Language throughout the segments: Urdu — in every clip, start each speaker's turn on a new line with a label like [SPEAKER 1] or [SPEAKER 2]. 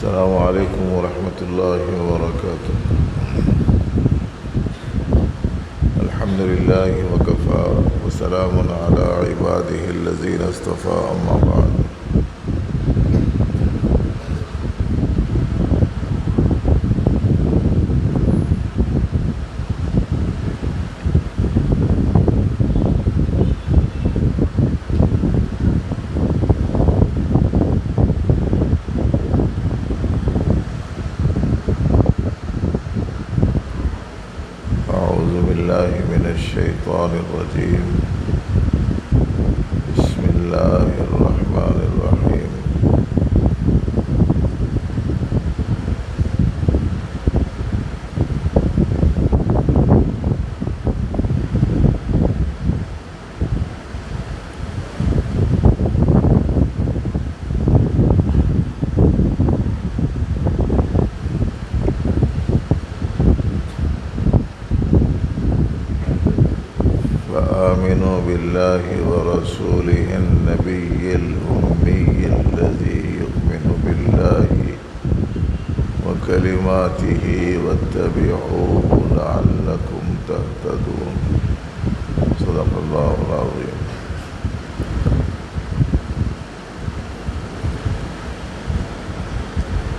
[SPEAKER 1] السلام عليكم ورحمة الله وبركاته. الحمد لله وكفى وسلام على عباده الذين اصطفى، أما بعد. أعوذ بالله من الشيطان الرجيم. بسم الله الرحمن الرحيم. فآمنوا بالله ورسوله النبي الأمي الذي يؤمن بالله وكلماته واتبعوه لعلكم تهتدون. صدق الله العظيم.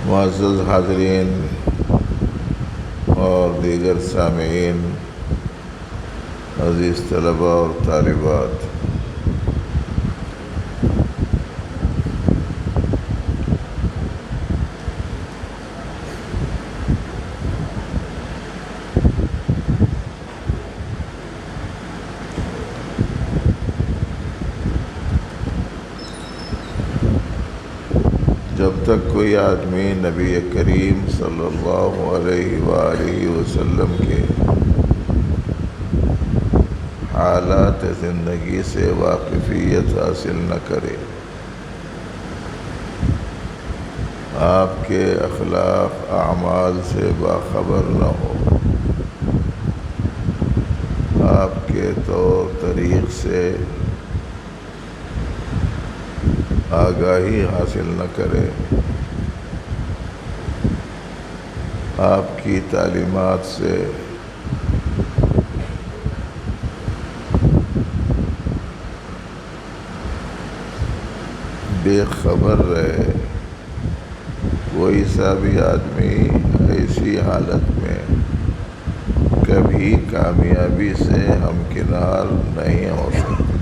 [SPEAKER 1] معزز حاضرین اور دیگر سامعین، عزیز طلباء اور طالبات، جب تک کوئی آدمی نبی کریم صلی اللہ علیہ وآلہ وسلم کے حالات زندگی سے واقفیت حاصل نہ کرے، آپ کے اخلاق اعمال سے باخبر نہ ہو، آپ کے طور طریق سے آگاہی حاصل نہ کرے، آپ کی تعلیمات سے بے خبر رہے، کوئی سا بھی آدمی ایسی حالت میں کبھی کامیابی سے ہمکنار نہیں ہو سکتا۔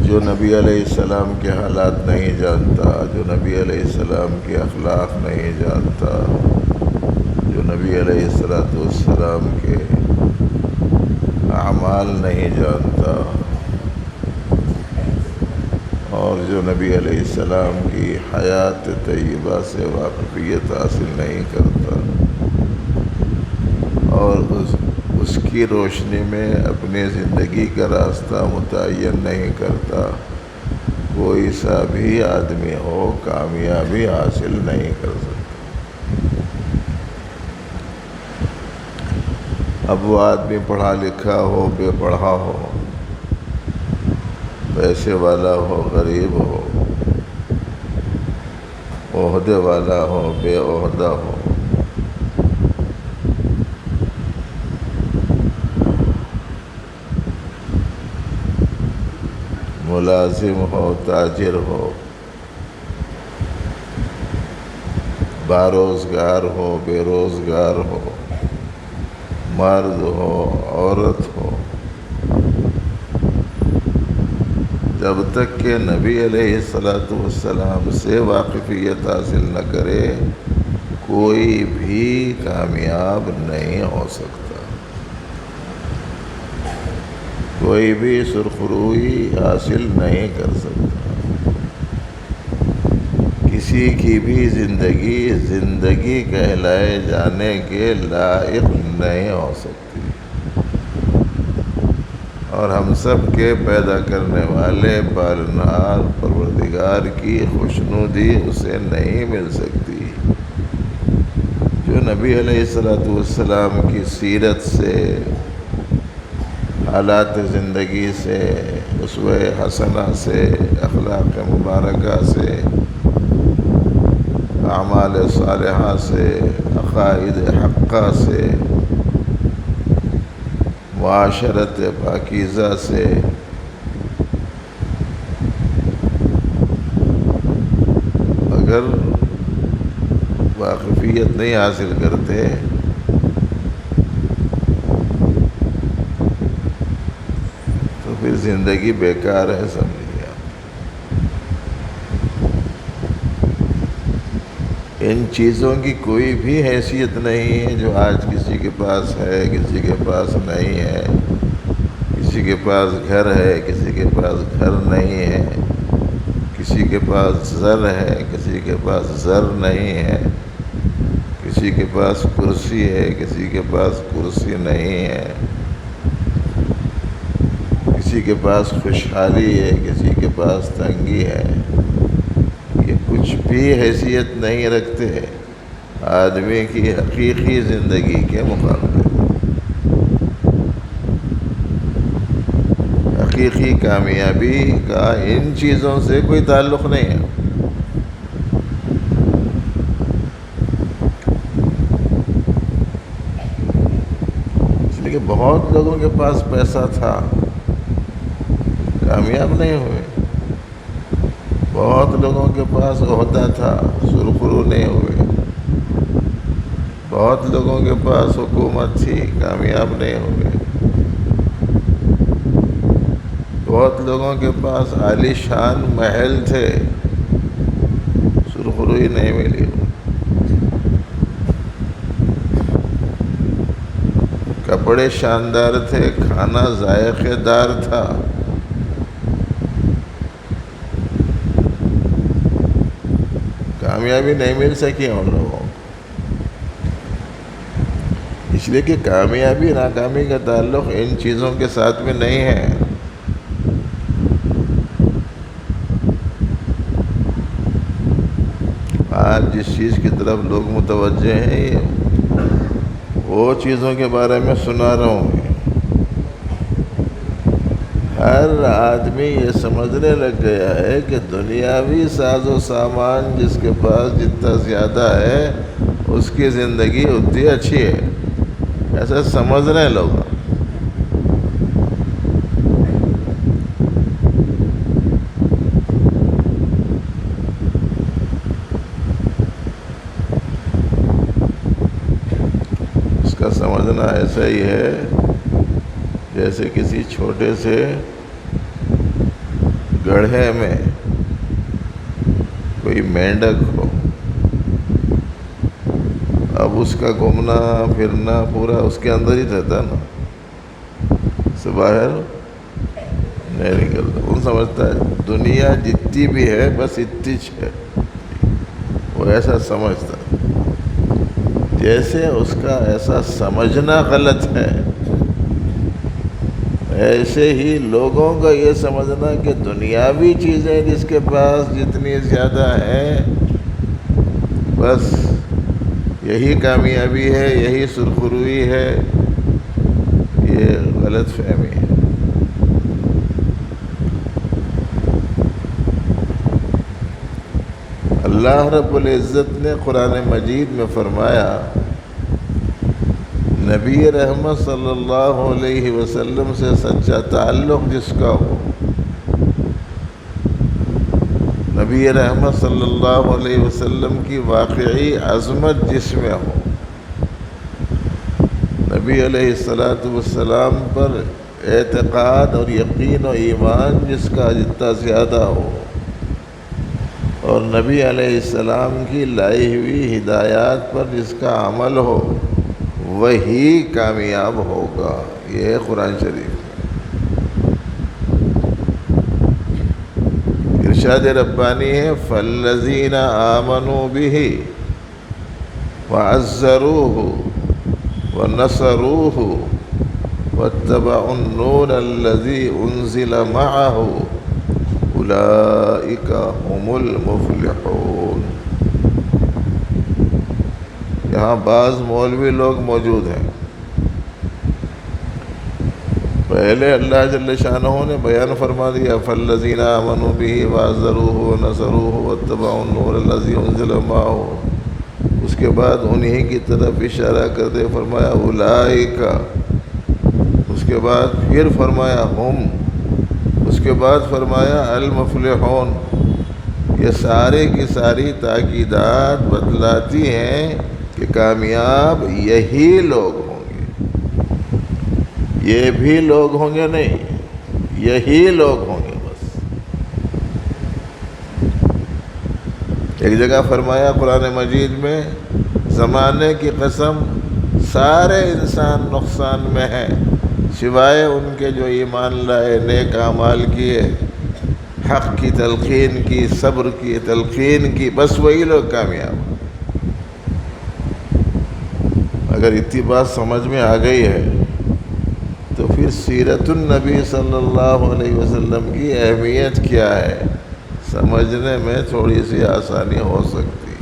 [SPEAKER 1] جو نبی علیہ السلام کے حالات نہیں جانتا، جو نبی علیہ السلام کے اخلاق نہیں جانتا، جو نبی علیہ السلام کے اعمال نہیں جانتا، اور جو نبی علیہ السلام کی حیات طیبہ سے واقفیت حاصل نہیں کرتا اور اس کی روشنی میں اپنی زندگی کا راستہ متعین نہیں کرتا، کوئی سا بھی آدمی ہو کامیابی حاصل نہیں کر سکتا۔ اب وہ آدمی پڑھا لکھا ہو، بے پڑھا ہو، پیسے والا ہو، غریب ہو، عہدے والا ہو، بے عہدہ ہو، ملازم ہو، تاجر ہو، باروزگار ہو، بے روزگار ہو، مرد ہو، عورت ہو، جب تک کہ نبی علیہ السلام سے واقفیت حاصل نہ کرے، کوئی بھی کامیاب نہیں ہو سکتا، کوئی بھی سرخروئی حاصل نہیں کر سکتا، کسی کی بھی زندگی کہلائے جانے کے لائق نہیں ہو سکتی، اور ہم سب کے پیدا کرنے والے پالنہار پروردگار کی خوشنودی اسے نہیں مل سکتی، جو نبی علیہ السلام کی سیرت سے، حالات زندگی سے، اسوہ حسنہ سے، اخلاق مبارکہ سے، اعمال صالحہ سے، عقائد حقہ سے، معاشرت پاکیزہ سے، اگر واقفیت نہیں حاصل کرتے تو پھر زندگی بیکار ہے، سمجھیے آپ۔ ان چیزوں کی کوئی بھی حیثیت نہیں ہے جو آج کسی کے پاس ہے، کسی کے پاس نہیں ہے، کسی کے پاس گھر ہے، کسی کے پاس گھر نہیں ہے، کسی کے پاس زر ہے، کسی کے پاس زر نہیں ہے، کسی کے پاس کرسی ہے، کسی کے پاس کرسی نہیں ہے، کسی کے پاس خوشحالی ہے، کسی کے پاس تنگی ہے۔ یہ کچھ بھی حیثیت نہیں رکھتے آدمی کی حقیقی زندگی کے مقابلے۔ حقیقی کامیابی کا ان چیزوں سے کوئی تعلق نہیں ہے۔ اس لیے کہ بہت لوگوں کے پاس پیسہ تھا، کامیاب نہیں ہوئے۔ بہت لوگوں کے پاس عہدہ تھا، سرخرو نہیں ہوئے۔ بہت لوگوں کے پاس حکومت تھی، کامیاب نہیں ہوئے۔ بہت لوگوں کے پاس عالی شان محل تھے، سرخروئی نہیں ملی۔ کپڑے شاندار تھے، کھانا ذائقے دار تھا، کامیابی نہیں مل سکی ان لوگوں کو۔ اس لیے کہ کامیابی ناکامی کا تعلق ان چیزوں کے ساتھ میں نہیں ہے۔ آج جس چیز کی طرف لوگ متوجہ ہیں وہ چیزوں کے بارے میں سنا رہا ہوں۔ ہر آدمی یہ سمجھنے لگ گیا ہے کہ دنیاوی ساز و سامان جس کے پاس جتنا زیادہ ہے اس کی زندگی اتنی اچھی ہے، ایسا سمجھ رہے ہیں لوگ۔ اس کا سمجھنا ایسا ہی ہے جیسے کسی چھوٹے سے گڑھے میں کوئی مینڈک ہو، اب اس کا گھومنا پھرنا پورا اس کے اندر ہی رہتا نا، سے باہر نہیں نکلتا۔ وہ سمجھتا ہے دنیا جتنی بھی ہے بس اتنی ہے، وہ ایسا سمجھتا ہے۔ جیسے اس کا ایسا سمجھنا غلط ہے، ایسے ہی لوگوں کا یہ سمجھنا کہ دنیاوی چیزیں جس کے پاس جتنی زیادہ ہیں بس یہی کامیابی ہے، یہی سرخروئی ہے، یہ غلط فہمی ہے۔ اللہ رب العزت نے قرآن مجید میں فرمایا، نبی رحمت صلی اللہ علیہ وسلم سے سچا تعلق جس کا ہو، نبی رحمت صلی اللہ علیہ وسلم کی واقعی عظمت جس میں ہو، نبی علیہ السلام پر اعتقاد اور یقین و ایمان جس کا جتنا زیادہ ہو، اور نبی علیہ السلام کی لائی ہوئی ہدایات پر جس کا عمل ہو، وہی کامیاب ہوگا۔ یہ ہے قرآن شریف۔ ارشاد ربانی ہے، فَالَّذِينَ آمَنُوا بِهِ وَعَزَّرُوهُ وَنَصَرُوهُ وَاتَّبَعُوا النُّورَ الَّذِي أُنزِلَ مَعَهُ أُولَئِكَ هُمُ الْمُفْلِحُونَ۔ یہاں بعض مولوی لوگ موجود ہیں، پہلے اللہ جل شانہ نے بیان فرما دیا فالذین آمنوا بہ وعزروہ ونصروہ واتبعوا النور الذی انزل معہ، اس کے بعد انہی کی طرف اشارہ کرتے فرمایا اولئک، اس کے بعد پھر فرمایا ہم، اس کے بعد فرمایا المفلحون۔ یہ سارے کی ساری تاکیدات بتلاتی ہیں کہ کامیاب یہی لوگ ہوں گے، یہ بھی لوگ ہوں گے نہیں، یہی لوگ ہوں گے بس۔ ایک جگہ فرمایا قرآن مجید میں زمانے کی قسم سارے انسان نقصان میں ہیں سوائے ان کے جو ایمان لائے، نیک اعمال کیے، حق کی تلقین کی، صبر کی تلقین کی، بس وہی لوگ کامیاب ہیں۔ اگر اتنی بات سمجھ میں آ گئی ہے تو پھر سیرت النبی صلی اللہ علیہ وسلم کی اہمیت کیا ہے سمجھنے میں تھوڑی سی آسانی ہو سکتی،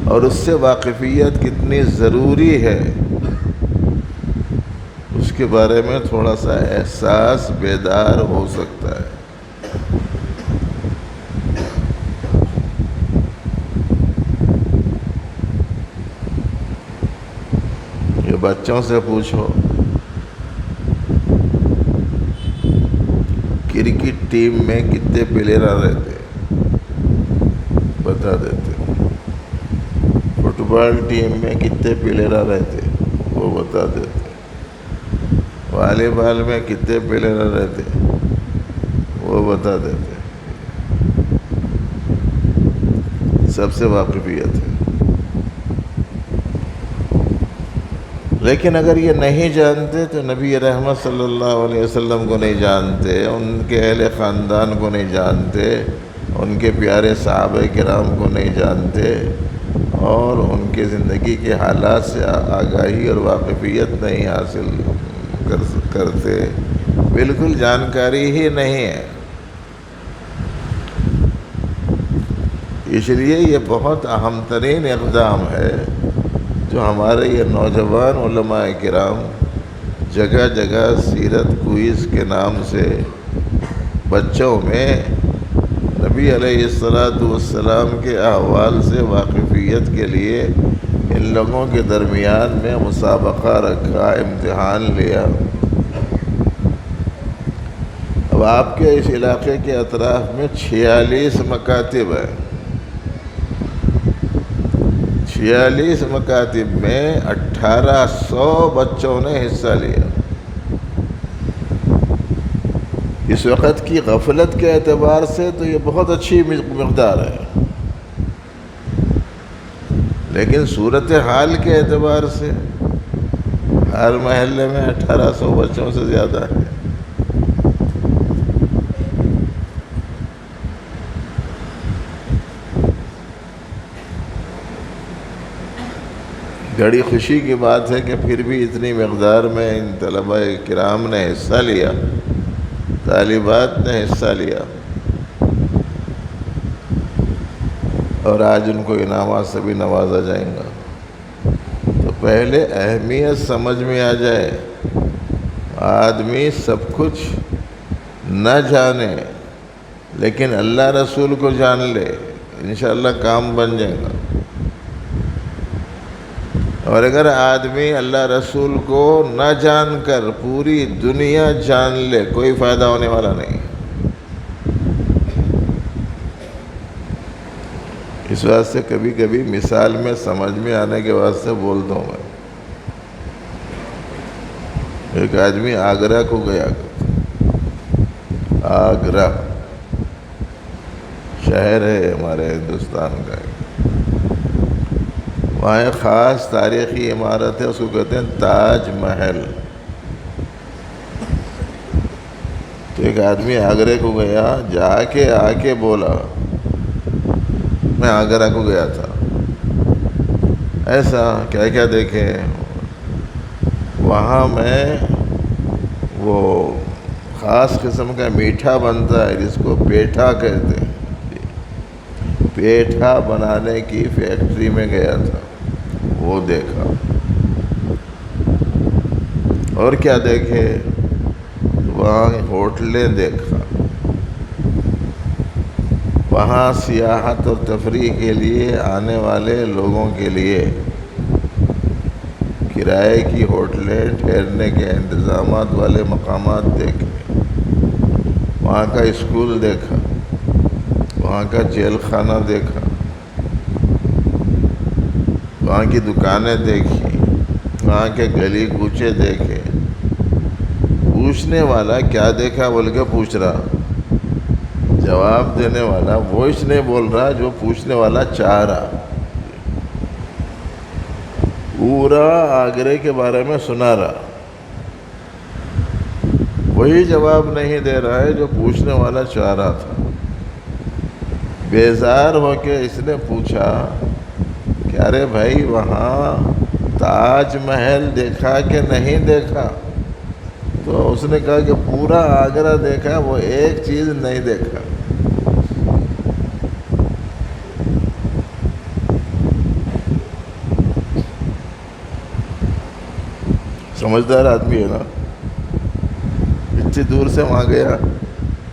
[SPEAKER 1] اور اس سے واقفیت کتنی ضروری ہے اس کے بارے میں تھوڑا سا احساس بیدار ہو سکتا ہے۔ یہ بچوں سے پوچھو کرکٹ ٹیم میں کتنے پلیئر رہتے بتا دیتے، فٹ بال ٹیم میں کتنے پلیئر رہتے وہ بتا دیتے، والی بال میں کتنے پلیئر رہتے وہ بتا دیتے، سب سے واقفیت ہے۔ لیکن اگر یہ نہیں جانتے تو نبی رحمت صلی اللہ علیہ وسلم کو نہیں جانتے، ان کے اہل خاندان کو نہیں جانتے، ان کے پیارے صحابہ کرام کو نہیں جانتے، اور ان کے زندگی کے حالات سے آگاہی اور واقفیت نہیں حاصل کرتے، بالکل جانکاری ہی نہیں ہے۔ اس لیے یہ بہت اہم ترین اقدام ہے جو ہمارے یہ نوجوان علماء کرام جگہ جگہ سیرت کوئز کے نام سے بچوں میں نبی علیہ السلام کے احوال سے واقفیت کے لیے ان لوگوں کے درمیان میں مسابقہ رکھا، امتحان لیا۔ اب آپ کے اس علاقے کے اطراف میں 46 مکاتب ہیں، 46 مکاتب میں 1800 بچوں نے حصہ لیا۔ اس وقت کی غفلت کے اعتبار سے تو یہ بہت اچھی مقدار ہے، لیکن صورتحال کے اعتبار سے ہر محلے میں 1800 بچوں سے زیادہ ہے۔ بڑی خوشی کی بات ہے کہ پھر بھی اتنی مقدار میں ان طلباء کرام نے حصہ لیا، طالبات نے حصہ لیا، اور آج ان کو انعامات سے بھی نوازا جائیں گا۔ تو پہلے اہمیت سمجھ میں آ جائے، آدمی سب کچھ نہ جانے لیکن اللہ رسول کو جان لے، انشاءاللہ کام بن جائے گا۔ اور اگر آدمی اللہ رسول کو نہ جان کر پوری دنیا جان لے، کوئی فائدہ ہونے والا نہیں۔ اس واسطے کبھی کبھی مثال میں سمجھ میں آنے کے واسطے بولتا ہوں میں۔ ایک آدمی آگرہ کو گیا، آگرہ شہر ہے ہمارے ہندوستان کا، وہاں ایک خاص تاریخی عمارت ہے، اس کو کہتے ہیں تاج محل۔ تو ایک آدمی آگرہ کو گیا، جا کے آ کے بولا میں آگرہ کو گیا تھا، ایسا کیا کیا دیکھے وہاں میں، وہ خاص قسم کا میٹھا بنتا ہے جس کو پیٹھا کہتے ہیں، پیٹھا بنانے کی فیکٹری میں گیا تھا، وہ دیکھا۔ اور کیا دیکھے؟ وہاں ہوٹلیں دیکھا، وہاں سیاحت اور تفریح کے لیے آنے والے لوگوں کے لیے کرائے کی ہوٹلیں، ٹھہرنے کے انتظامات والے مقامات دیکھے، وہاں کا اسکول دیکھا، وہاں کا جیل خانہ دیکھا، وہاں کی دکانیں دیکھی، وہاں کے گلی کوچے دیکھے۔ پوچھنے والا کیا دیکھا بول کے پوچھ رہا، جواب دینے والا وہ اس نہیں بول رہا جو پوچھنے والا چاہ رہا۔ پورا آگرے کے بارے میں سنا رہا، وہی جواب نہیں دے رہا ہے جو پوچھنے والا چاہ رہا تھا۔ بیزار ہو کے اس نے پوچھا کہ ارے بھائی وہاں تاج محل دیکھا کہ نہیں دیکھا؟ تو اس نے کہا کہ پورا آگرہ دیکھا، وہ ایک چیز نہیں دیکھا۔ سمجھدار آدمی ہے نا، اتنی دور سے وہاں گیا،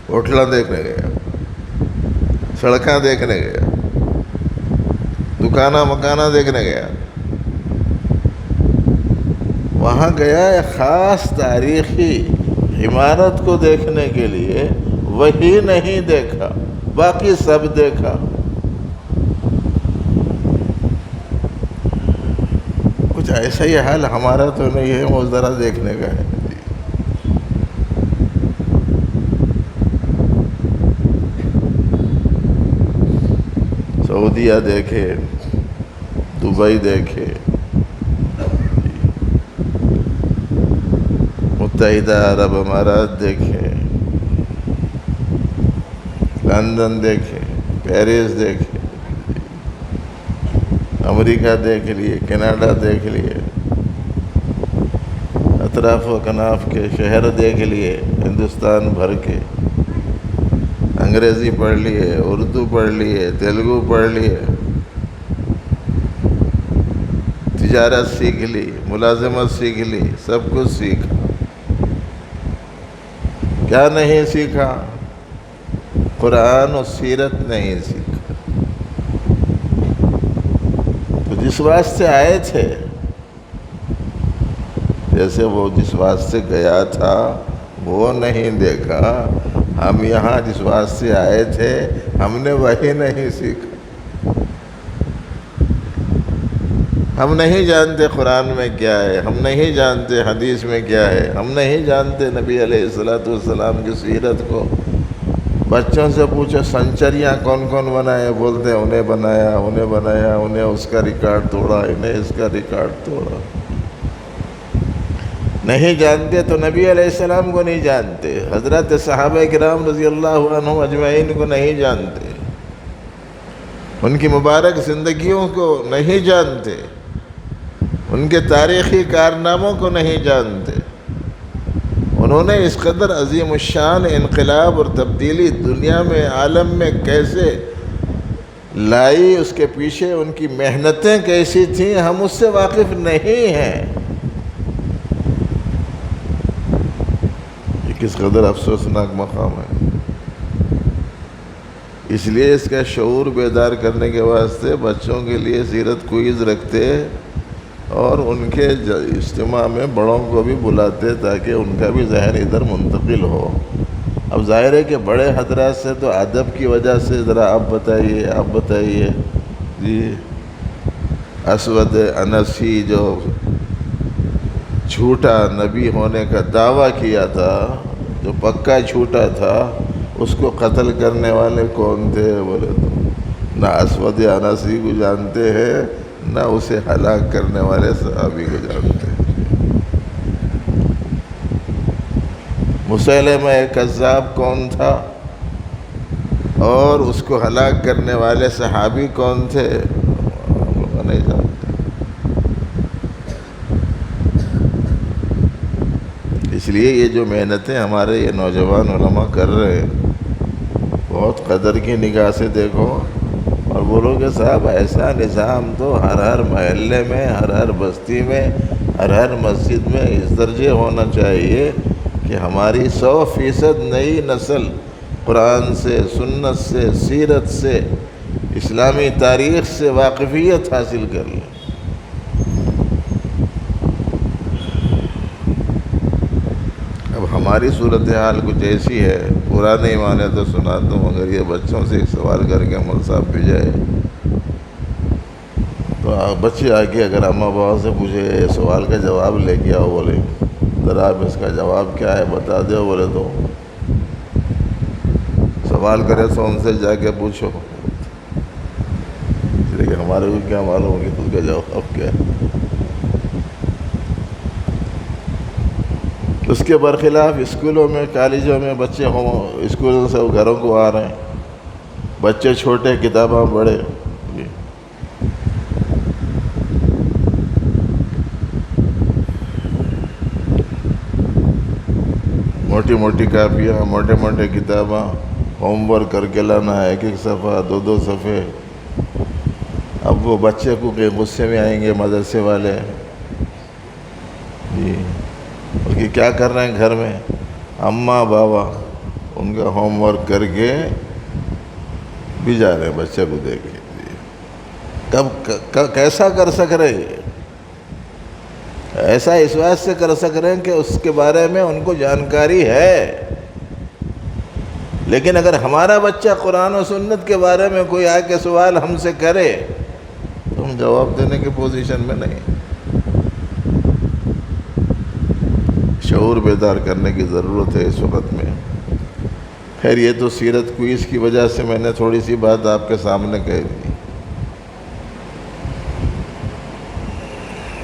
[SPEAKER 1] ہوٹلیں دیکھنے گیا، سڑکیں دیکھنے گیا، دکانہ مکانہ دیکھنے گیا، وہاں گیا ایک خاص تاریخی عمارت کو دیکھنے کے لیے، وہی نہیں دیکھا، باقی سب دیکھا۔ کچھ ایسا ہی حال ہمارا تو نہیں ہے، وہ ذرا دیکھنے کا ہے۔ سعودیہ دیکھے، دبئی دیکھے، متحدہ عرب امارات دیکھے، لندن دیکھے، پیرس دیکھے، امریکہ دیکھ لیے، کینیڈا دیکھ لیے، اطراف و کناف کے شہر دیکھ لیے ہندوستان بھر کے، انگریزی پڑھ لیے، اردو پڑھ لیے، تیلگو پڑھ لیے، تجارت سیکھ لی، ملازمت سیکھ لی، سب کچھ سیکھا۔ کیا نہیں سیکھا؟ قرآن و سیرت نہیں سیکھا۔ تو جس واسطے آئے تھے، جیسے وہ جس واسطے گیا تھا وہ نہیں دیکھا، ہم یہاں جس واسطے آئے تھے ہم نے وہی نہیں سیکھا۔ ہم نہیں جانتے قرآن میں کیا ہے، ہم نہیں جانتے حدیث میں کیا ہے، ہم نہیں جانتے نبی علیہ السلام کی سیرت کو۔ بچوں سے پوچھو سنچریاں کون کون بنائے، بولتے ہیں انہیں بنایا، انہیں بنایا، انہیں اس کا ریکارڈ توڑا، انہیں اس کا ریکارڈ توڑا۔ نہیں جانتے تو نبی علیہ السلام کو نہیں جانتے، حضرت صحابہ کرام رضی اللہ عنہم اجمعین کو نہیں جانتے، ان کی مبارک زندگیوں کو نہیں جانتے، ان کے تاریخی کارناموں کو نہیں جانتے۔ انہوں نے اس قدر عظیم الشان انقلاب اور تبدیلی دنیا میں، عالم میں کیسے لائی، اس کے پیچھے ان کی محنتیں کیسی تھیں، ہم اس سے واقف نہیں ہیں۔ یہ کس قدر افسوسناک مقام ہے۔ اس لیے اس کا شعور بیدار کرنے کے واسطے بچوں کے لیے سیرت کوئز رکھتے اور ان کے اجتماع میں بڑوں کو بھی بلاتے تاکہ ان کا بھی ذہن ادھر منتقل ہو۔ اب ظاہر ہے کہ بڑے حضرات سے تو ادب کی وجہ سے ذرا آپ بتائیے جی، اسود انسی جو جھوٹا نبی ہونے کا دعویٰ کیا تھا، جو پکا جھوٹا تھا، اس کو قتل کرنے والے کون تھے بولے تو نہ اسود انسی کو جانتے ہیں، نہ اسے ہلاک کرنے والے صحابی کو جانتے ہیں۔ مسیلمہ کذاب کون تھا اور اس کو ہلاک کرنے والے صحابی کون تھے، لوگ نہیں جانتے۔ اس لیے یہ جو محنتیں ہمارے یہ نوجوان علماء کر رہے ہیں، بہت قدر کی نگاہ سے دیکھو اور بولو کہ صاحب ایسا نظام تو ہر محلے میں، ہر بستی میں، ہر مسجد میں اس درجے ہونا چاہیے کہ ہماری 100% نئی نسل قرآن سے، سنت سے، سیرت سے، اسلامی تاریخ سے واقفیت حاصل کر لیں۔ اب ہماری صورتحال کچھ ایسی ہے، پورا نہیں مانے تو سناتا ہوں، اگر یہ بچوں سے ایک سوال کر کے مول صاحب بھی جائے تو بچے آ کے اگر اماں بابا سے پوچھے یہ سوال کا جواب لے کے آؤ، بولے ذرا آپ اس کا جواب کیا ہے بتا دو، بولے تو سوال کرے تو ان سے جا کے پوچھو، لیکن ہمارے کو کیا معلوم کہ خود کا جواب کیا ہے۔ اس کے برخلاف اسکولوں میں، کالجوں میں بچے اسکولوں سے گھروں کو آ رہے ہیں، بچے چھوٹے کتاباں بڑے، موٹی موٹی کاپیاں، موٹے موٹے کتاباں، ہوم ورک کر کے لانا ہے، ایک ایک صفحہ، دو دو صفحے۔ اب وہ بچے کو کہ غصے میں آئیں گے مدرسے والے جی، اور کہ کیا کر رہے ہیں گھر میں، اماں بابا ان کا ہوم ورک کر کے بھی جا رہے ہیں بچے کو دیکھ کے۔ کب کیسا کر سک رہے ہیں؟ ایسا اس وجہ سے کر سک رہے ہیں کہ اس کے بارے میں ان کو جانکاری ہے، لیکن اگر ہمارا بچہ قرآن و سنت کے بارے میں کوئی آ کے سوال ہم سے کرے تو ہم جواب دینے کی پوزیشن میں نہیں۔ شعور بیدار کرنے کی ضرورت ہے اس وقت میں۔ خیر یہ تو سیرت کوئز کی وجہ سے میں نے تھوڑی سی بات آپ کے سامنے کہہ دی،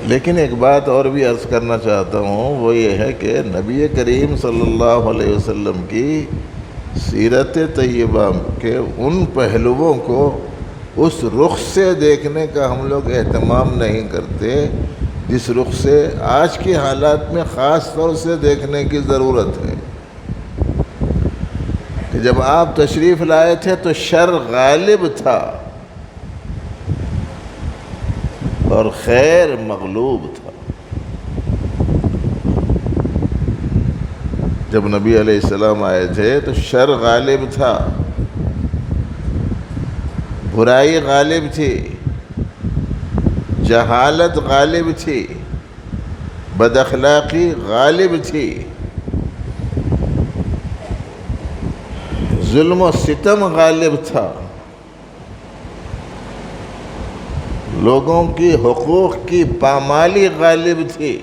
[SPEAKER 1] لیکن ایک بات اور بھی عرض کرنا چاہتا ہوں، وہ یہ ہے کہ نبی کریم صلی اللہ علیہ وسلم کی سیرت طیبہ کے ان پہلوؤں کو اس رخ سے دیکھنے کا ہم لوگ اہتمام نہیں کرتے جس رخ سے آج کے حالات میں خاص طور سے دیکھنے کی ضرورت ہے۔ کہ جب آپ تشریف لائے تھے تو شر غالب تھا اور خیر مغلوب تھا۔ جب نبی علیہ السلام آئے تھے تو شر غالب تھا، برائی غالب تھی، جہالت غالب تھی، بد اخلاقی غالب تھی، ظلم و ستم غالب تھا، لوگوں کی حقوق کی پامالی غالب تھی۔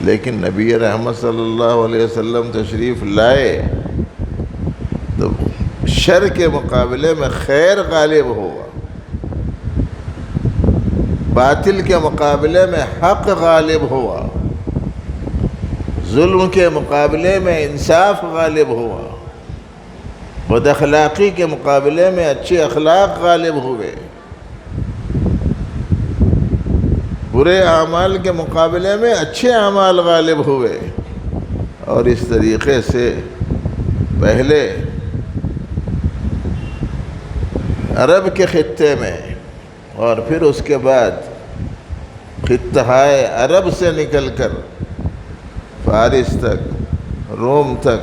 [SPEAKER 1] لیکن نبی رحمت صلی اللہ علیہ وسلم تشریف لائے تو شر کے مقابلے میں خیر غالب ہوا، باطل کے مقابلے میں حق غالب ہوا، ظلم کے مقابلے میں انصاف غالب ہوا، بد اخلاقی کے مقابلے میں اچھے اخلاق غالب ہوئے، برے اعمال کے مقابلے میں اچھے اعمال غالب ہوئے۔ اور اس طریقے سے پہلے عرب کے خطے میں اور پھر اس کے بعد خطہ عرب سے نکل کر فارس تک، روم تک،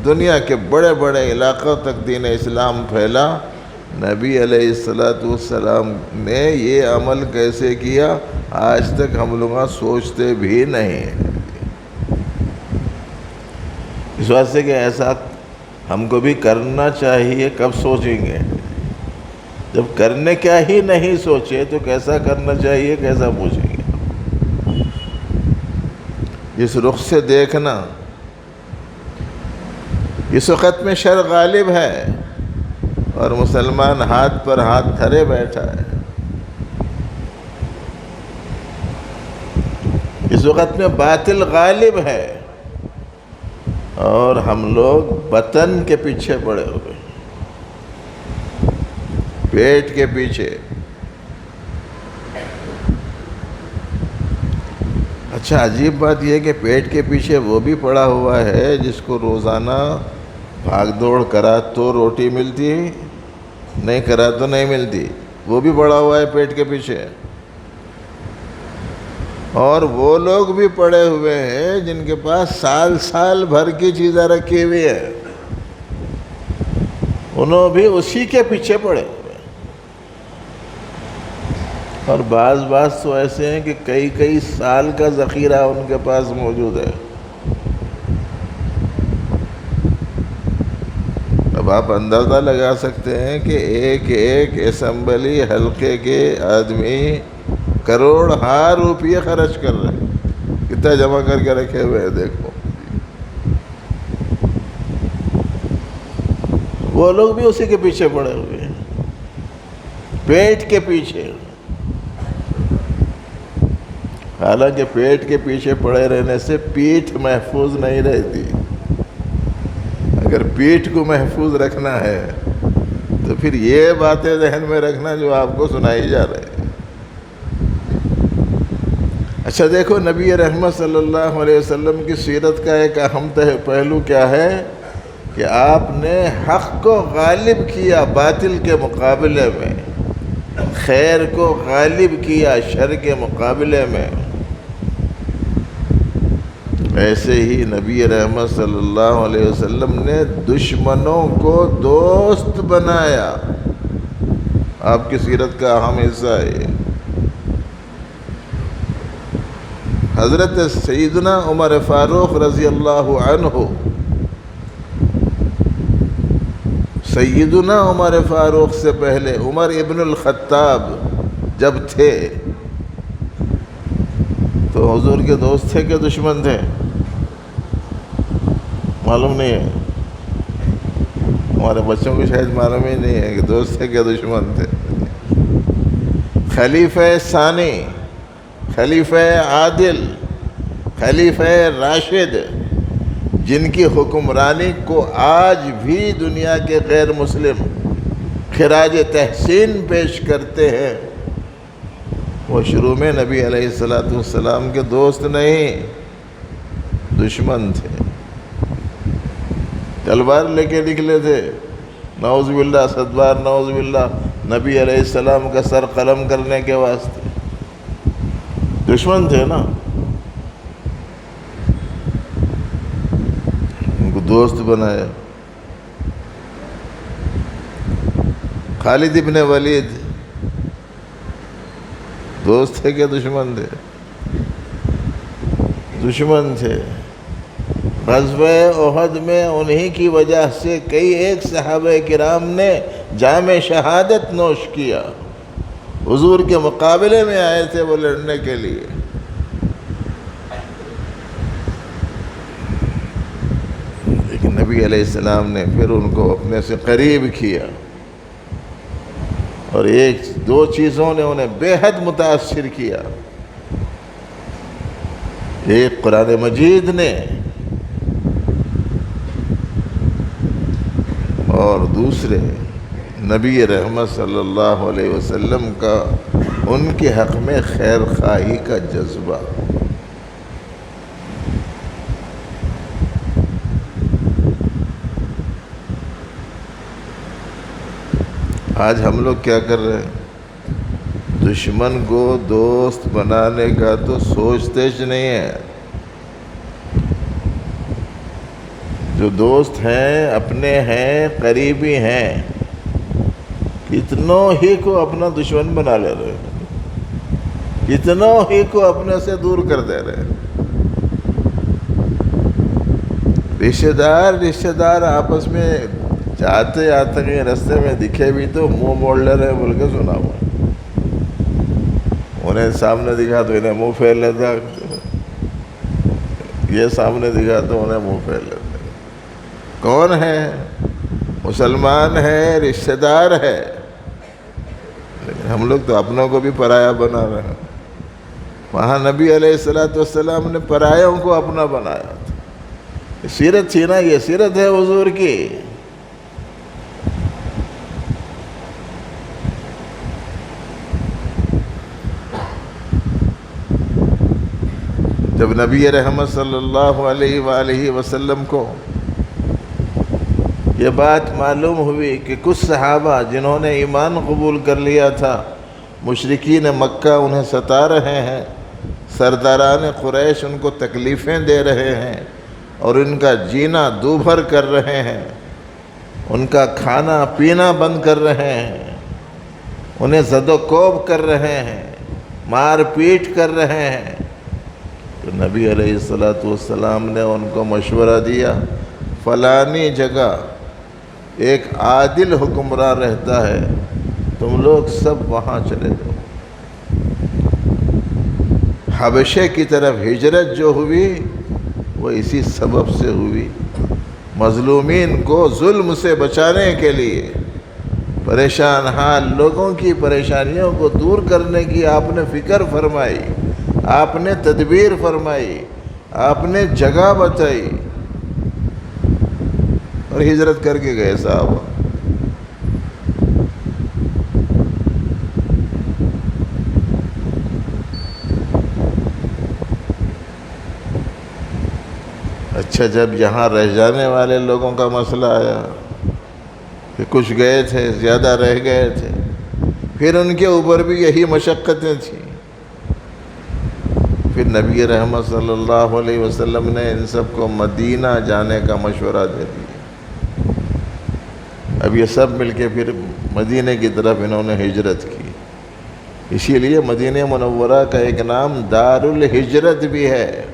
[SPEAKER 1] دنیا کے بڑے بڑے علاقوں تک دین اسلام پھیلا۔ نبی علیہ السلام نے یہ عمل کیسے کیا آج تک ہم لوگ سوچتے بھی نہیں ہیں۔ اس واسطے کہ ایسا ہم کو بھی کرنا چاہیے، کب سوچیں گے؟ جب کرنے کیا ہی نہیں سوچے تو کیسا کرنا چاہیے، کیسا پوچھیں گے؟ اس رخ سے دیکھنا، اس وقت میں شر غالب ہے اور مسلمان ہاتھ پر ہاتھ دھرے بیٹھا ہے۔ اس وقت میں باطل غالب ہے اور ہم لوگ وطن کے پیچھے پڑے ہوئے، پیٹ کے پیچھے۔ اچھا عجیب بات یہ ہے کہ پیٹ کے پیچھے وہ بھی پڑا ہوا ہے جس کو روزانہ بھاگ دوڑ کرا تو روٹی ملتی، نہیں کرا تو نہیں ملتی، وہ بھی پڑا ہوا ہے پیٹ کے پیچھے۔ اور وہ لوگ بھی پڑے ہوئے ہیں جن کے پاس سال سال بھر کی چیزیں رکھی ہوئی ہیں، انہوں بھی اسی کے پیچھے پڑے ہوئے ہیں۔ اور بعض تو ایسے ہیں کہ کئی سال کا ذخیرہ ان کے پاس موجود ہے۔ اب آپ اندازہ لگا سکتے ہیں کہ ایک اسمبلی حلقے کے آدمی کروڑ روپیے خرچ کر رہے ہیں، کتنا جمع کر کے رکھے ہوئے ہیں دیکھو۔ وہ لوگ بھی اسی کے پیچھے پڑے ہوئے ہیں، پیٹ کے پیچھے۔ حالانکہ پیٹ کے پیچھے پڑے رہنے سے پیٹھ محفوظ نہیں رہتی۔ اگر پیٹھ کو محفوظ رکھنا ہے تو پھر یہ باتیں ذہن میں رکھنا جو آپ کو سنائی جا رہے ہیں۔ اچھا دیکھو، نبی رحمت صلی اللہ علیہ وسلم کی سیرت کا ایک اہم پہلو کیا ہے کہ آپ نے حق کو غالب کیا باطل کے مقابلے میں، خیر کو غالب کیا شر کے مقابلے میں۔ ایسے ہی نبی رحمت صلی اللہ علیہ وسلم نے دشمنوں کو دوست بنایا، آپ کی سیرت کا اہم حصہ ہے۔ حضرت سیدنا عمر فاروق رضی اللہ عنہ، سیدنا عمر فاروق سے پہلے عمر ابن الخطاب جب تھے تو حضور کے دوست تھے کہ دشمن تھے؟ معلوم نہیں ہے، ہمارے بچوں کو شاید معلوم ہی نہیں ہے کہ دوست تھے کہ دشمن تھے۔ خلیفہ ثانی، خلیفہ عادل، خلیفہ راشد، جن کی حکمرانی کو آج بھی دنیا کے غیر مسلم خراج تحسین پیش کرتے ہیں، وہ شروع میں نبی علیہ السلام کے دوست نہیں، دشمن تھے۔ تلوار لے کے نکلے تھے، نعوذ باللہ، صدبار نعوذ باللہ، نبی علیہ السلام کا سر قلم کرنے کے واسطے۔ دشمن تھے نا، ان کو دوست بنایا۔ خالد ابن ولید دوست تھے کہ دشمن تھے؟ دشمن تھے۔ غزوہ احد میں انہی کی وجہ سے ایک صحابہ کرام نے جام شہادت نوش کیا، حضور کے مقابلے میں آئے تھے وہ لڑنے کے لیے۔ لیکن نبی علیہ السلام نے پھر ان کو اپنے سے قریب کیا، اور دو چیزوں نے انہیں بے حد متاثر کیا۔ ایک قرآن مجید نے، اور دوسرے نبی رحمت صلی اللہ علیہ وسلم کا ان کے حق میں خیر خواہی کا جذبہ۔ آج ہم لوگ کیا کر رہے ہیں؟ دشمن کو دوست بنانے کا تو سوچتے ہی نہیں ہے۔ جو دوست ہیں، اپنے ہیں، قریبی ہیں، کتنوں ہی کو اپنا دشمن بنا لے رہے ہیں، کتنوں ہی کو اپنے سے دور کر دے رہے ہیں۔ رشتہ دار آپس میں جاتے آتے رستے میں دکھے بھی تو منہ موڑ لے رہے ہیں بول کے سنا ہوا۔ انہیں سامنے دکھا تو انہیں منہ پھیر لیتا، یہ سامنے دکھا تو انہیں منہ پھیر لیتا۔ کون ہے؟ مسلمان ہے، رشتہ دار ہے، لیکن ہم لوگ تو اپنوں کو بھی پرایا بنا رہے ہیں۔ وہاں نبی علیہ السلام نے پرایوں کو اپنا بنایا تھا۔ سیرت تھی نا، یہ سیرت ہے حضور کی۔ جب نبی رحمت صلی اللہ علیہ وآلہ وسلم کو یہ بات معلوم ہوئی کہ کچھ صحابہ جنہوں نے ایمان قبول کر لیا تھا، مشرکین مکہ انہیں ستا رہے ہیں، سرداران قریش ان کو تکلیفیں دے رہے ہیں اور ان کا جینا دوبھر کر رہے ہیں، ان کا کھانا پینا بند کر رہے ہیں، انہیں زد و کوب کر رہے ہیں، مار پیٹ کر رہے ہیں، تو نبی علیہ السلام نے ان کو مشورہ دیا، فلانی جگہ ایک عادل حکمراں رہتا ہے، تم لوگ سب وہاں چلے جاؤ۔ حبشے کی طرف ہجرت جو ہوئی وہ اسی سبب سے ہوئی، مظلومین کو ظلم سے بچانے کے لیے، پریشان حال لوگوں کی پریشانیوں کو دور کرنے کی آپ نے فکر فرمائی، آپ نے تدبیر فرمائی، آپ نے جگہ بتائی اور ہجرت کر کے گئے صحابہ۔ اچھا، جب یہاں رہ جانے والے لوگوں کا مسئلہ آیا کہ کچھ گئے تھے، زیادہ رہ گئے تھے، پھر ان کے اوپر بھی یہی مشقتیں تھیں، پھر نبی رحمت صلی اللہ علیہ وسلم نے ان سب کو مدینہ جانے کا مشورہ دے دیا۔ اب یہ سب مل کے پھر مدینہ کی طرف انہوں نے ہجرت کی۔ اسی لیے مدینہ منورہ کا ایک نام دار الہجرت بھی ہے۔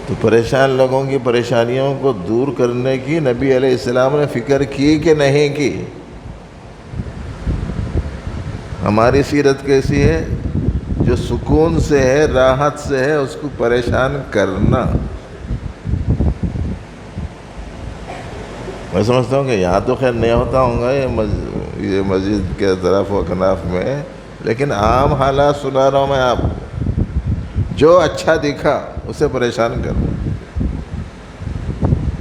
[SPEAKER 1] تو پریشان لوگوں کی پریشانیوں کو دور کرنے کی نبی علیہ السلام نے فکر کی کہ نہیں کی؟ ہماری سیرت کیسی ہے؟ جو سکون سے ہے، راحت سے ہے، اس کو پریشان کرنا۔ میں سمجھتا ہوں کہ یہاں تو خیر نہیں ہوتا ہوں گا یہ مسجد کے طرف و کناف میں، لیکن عام حالات سنا رہا ہوں میں آپ کو۔ جو اچھا دکھا اسے پریشان کرنا۔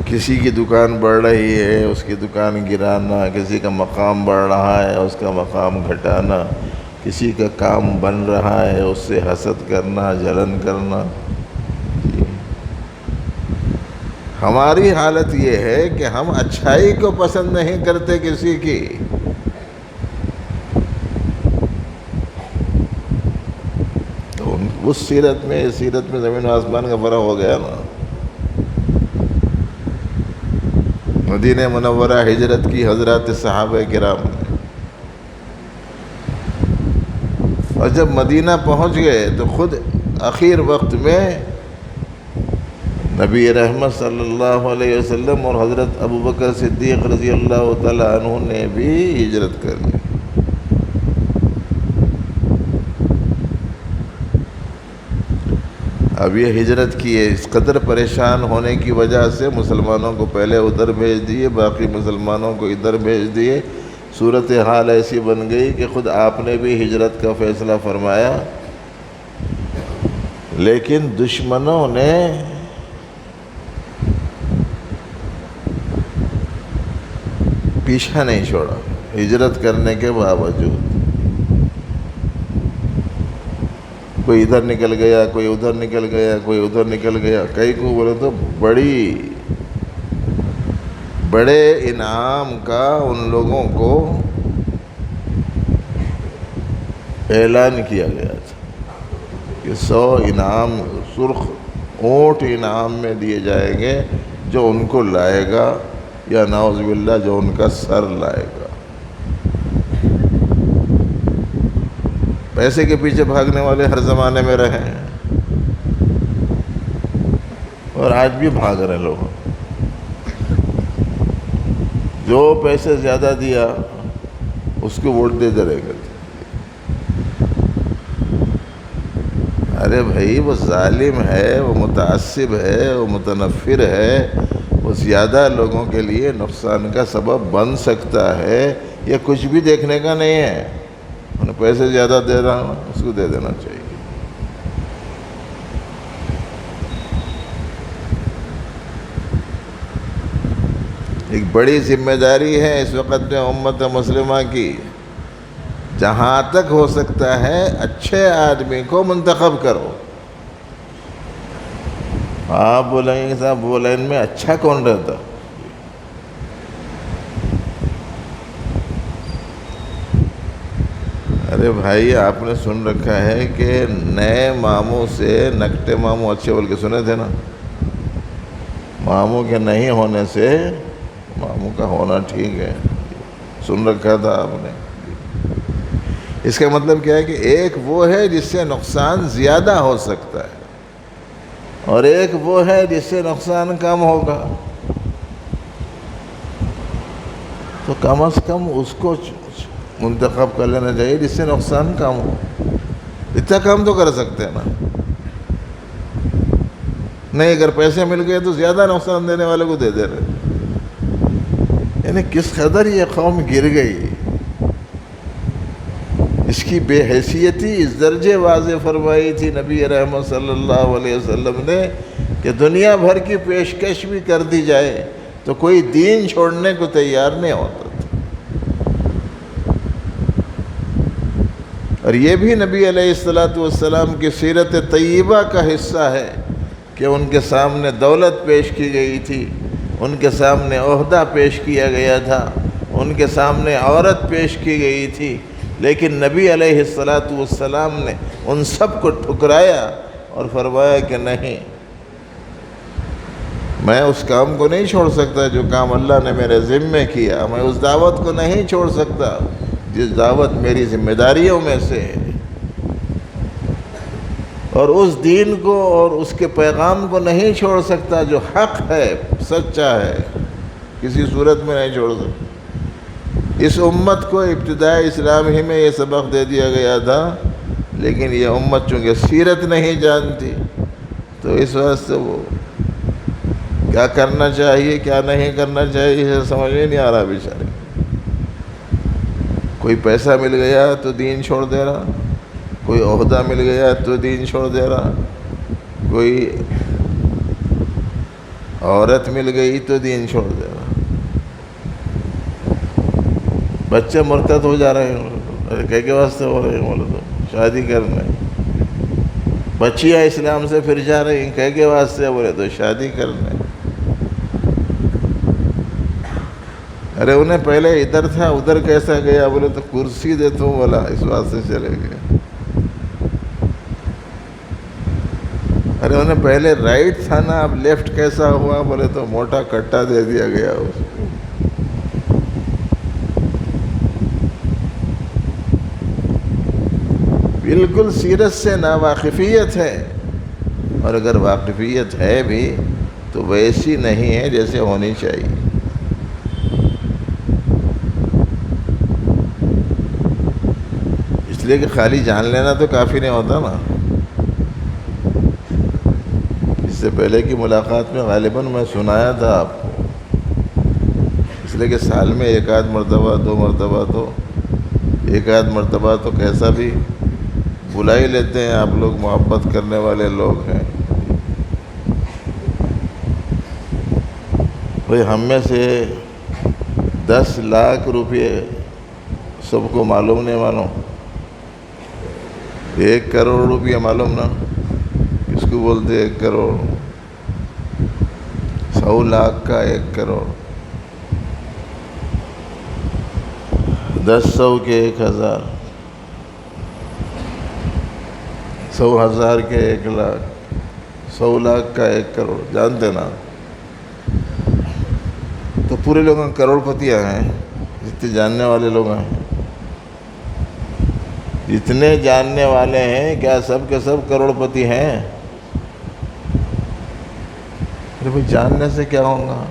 [SPEAKER 1] کسی کی دکان بڑھ رہی ہے اس کی دکان گرانا، کسی کا مقام بڑھ رہا ہے اس کا مقام گھٹانا، کسی کا کام بن رہا ہے اس سے حسد کرنا، جلن کرنا۔ ہماری حالت یہ ہے کہ ہم اچھائی کو پسند نہیں کرتے کسی کی۔ تو اس سیرت میں اس سیرت میں زمین و آسمان کا فرق ہو گیا نا۔ مدینہ منورہ ہجرت کی حضرات صحابہ کرام نے، اور جب مدینہ پہنچ گئے تو خود اخیر وقت میں نبی رحمت صلی اللہ علیہ وسلم اور حضرت ابوبکر صدیق رضی اللہ تعالیٰ عنہ نے بھی ہجرت کر لی۔ اب یہ ہجرت کی ہے، اس قدر پریشان ہونے کی وجہ سے مسلمانوں کو پہلے ادھر بھیج دیے، باقی مسلمانوں کو ادھر بھیج دیے۔ صورتحال ایسی بن گئی کہ خود آپ نے بھی ہجرت کا فیصلہ فرمایا، لیکن دشمنوں نے پیچھا نہیں چھوڑا ہجرت کرنے کے باوجود۔ کوئی ادھر نکل گیا، کوئی ادھر نکل گیا، کوئی ادھر نکل گیا۔ کئی کو بولے تو بڑے انعام کا ان لوگوں کو اعلان کیا گیا تھا کہ 100 انعام سرخ اونٹ انعام میں دیے جائیں گے جو ان کو لائے گا، یا نعوذ باللہ جو ان کا سر لائے گا۔ پیسے کے پیچھے بھاگنے والے ہر زمانے میں رہے ہیں اور آج بھی بھاگ رہے لوگ۔ جو پیسے زیادہ دیا اس کو ووٹ دے رہے گا۔ ارے بھائی، وہ ظالم ہے، وہ متعصب ہے، وہ متنفر ہے، وہ زیادہ لوگوں کے لیے نقصان کا سبب بن سکتا ہے۔ یہ کچھ بھی دیکھنے کا نہیں ہے۔ انہیں پیسے زیادہ دے رہا ہوں، اس کو دے دینا چاہیے۔ ایک بڑی ذمہ داری ہے اس وقت میں امت مسلمہ کی، جہاں تک ہو سکتا ہے اچھے آدمی کو منتخب کرو۔ آپ بولیں گے کہ صاحب وہ لائن میں اچھا کون رہتا؟ ارے بھائی آپ نے سن رکھا ہے کہ نئے ماموں سے نکٹے ماموں اچھے بول کے سنے تھے نا. ماموں کے نہیں ہونے سے ماموں کا ہونا ٹھیک ہے، سن رکھا تھا آپ نے. اس کا مطلب کیا ہے کہ ایک وہ ہے جس سے نقصان زیادہ ہو سکتا ہے، اور ایک وہ ہے جس سے نقصان کم ہوگا. تو کم از کم اس کو منتخب کر لینا چاہیے جس سے نقصان کم ہو. اتنا کم تو کر سکتے ہیں نا. نہیں، اگر پیسے مل گئے تو زیادہ نقصان دینے والے کو دے دے رہے. یعنی کس قدر یہ قوم گر گئی، اس کی بے حیثیتی اس درجے واضح فرمائی تھی نبی رحمت صلی اللہ علیہ وسلم نے کہ دنیا بھر کی پیشکش بھی کر دی جائے تو کوئی دین چھوڑنے کو تیار نہیں ہوتا تھا. اور یہ بھی نبی علیہ السلام کی سیرت طیبہ کا حصہ ہے کہ ان کے سامنے دولت پیش کی گئی تھی، ان کے سامنے عہدہ پیش کیا گیا تھا، ان کے سامنے عورت پیش کی گئی تھی، لیکن نبی علیہ السلام نے ان سب کو ٹھکرایا اور فرمایا کہ نہیں، میں اس کام کو نہیں چھوڑ سکتا جو کام اللہ نے میرے ذمے کیا. میں اس دعوت کو نہیں چھوڑ سکتا جس دعوت میری ذمہ داریوں میں سے ہے، اور اس دین کو اور اس کے پیغام کو نہیں چھوڑ سکتا جو حق ہے، سچا ہے، کسی صورت میں نہیں چھوڑ سکتا. اس امت کو ابتدائی اسلام ہی میں یہ سبق دے دیا گیا تھا، لیکن یہ امت چونکہ سیرت نہیں جانتی تو اس واسطے وہ کیا کرنا چاہیے کیا نہیں کرنا چاہیے اسے سمجھ میں نہیں آ رہا بیچارے. کوئی پیسہ مل گیا تو دین چھوڑ دے رہا، کوئی عہدہ مل گیا تو دین چھوڑ دے رہا، کوئی عورت مل گئی تو دین چھوڑ دے رہا. بچے مرتد ہو جا رہے ہیں، کہہ کے واسطے ہو رہے ہیں، بولے تو شادی کرنے. بچیاں اسلام سے پھر جا رہی ہیں، کہہ کے واسطے، بولے تو شادی کرنے. ارے انہیں پہلے ادھر تھا ادھر کیسا گیا، بولے تو کرسی دے تو بولا اس واسطے چلے گئے. ارے انہیں پہلے رائٹ تھا نا، اب لیفٹ کیسا ہوا، بولے تو موٹا کٹا دے دیا گیا اس کو. بالکل سیرت سے ناواقفیت ہے، اور اگر واقفیت ہے بھی تو ویسی نہیں ہے جیسے ہونی چاہیے. اس لیے کہ خالی جان لینا تو کافی نہیں ہوتا نا. اس سے پہلے کی ملاقات میں غالباً میں سنایا تھا آپ کو، اس لیے کہ سال میں ایک آدھ مرتبہ دو مرتبہ تو ایک آدھ مرتبہ تو کیسا بھی بلا ہی لیتے ہیں. آپ لوگ محبت کرنے والے لوگ ہیں. بھئی ہم میں سے 10 لاکھ روپے سب کو معلوم نہیں معلوم، 1 کروڑ روپیہ معلوم نا، کس کو بولتے 1 کروڑ، 100 لاکھ کا 1 کروڑ، 10 100 کے 1000، 100,000 کے 1 لاکھ، 100 لاکھ کا 1 کروڑ، جانتے نا. تو پورے لوگ کروڑ پتیاں ہیں جتنے جاننے والے لوگ ہیں. جتنے جاننے والے ہیں کیا سب کے سب کروڑ پتی ہیں؟ ارے بھائی جاننے سے کیا ہوگا؟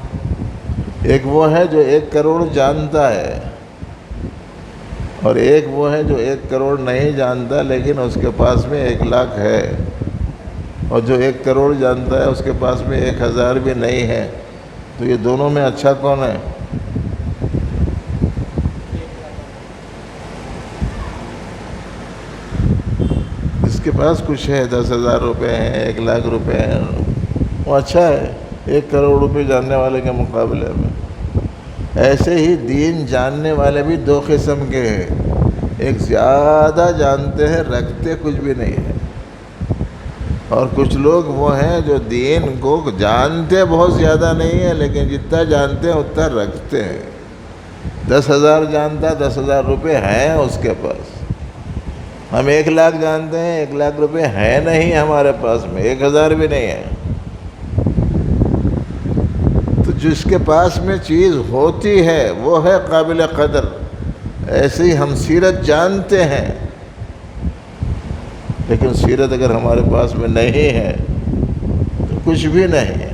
[SPEAKER 1] ایک وہ ہے جو 1 کروڑ جانتا ہے، اور ایک وہ ہے جو 1 کروڑ نہیں جانتا لیکن اس کے پاس میں 1 لاکھ ہے، اور جو 1 کروڑ جانتا ہے اس کے پاس میں 1000 بھی نہیں ہے. تو یہ دونوں میں اچھا کون ہے؟ اس کے پاس کچھ ہے، 10,000 روپے ہیں، 1 لاکھ روپے ہیں، وہ اچھا ہے 1 کروڑ روپے جاننے والے کے مقابلے میں. ایسے ہی دین جاننے والے بھی 2 قسم کے ہیں. ایک زیادہ جانتے ہیں، رکھتے کچھ بھی نہیں ہے، اور کچھ لوگ وہ ہیں جو دین کو جانتے بہت زیادہ نہیں ہیں لیکن جتنا جانتے ہیں اتنا رکھتے ہیں. 10,000 جانتا، 10,000 روپے ہیں اس کے پاس، ہم 1,00,000 جانتے ہیں، 1,00,000 روپے ہے نہیں ہمارے پاس میں، 1,000 بھی نہیں ہے۔ تو جس کے پاس میں چیز ہوتی ہے وہ ہے قابل قدر۔ ایسے ہی ہم سیرت جانتے ہیں، لیکن سیرت اگر ہمارے پاس میں نہیں ہے تو کچھ بھی نہیں ہے۔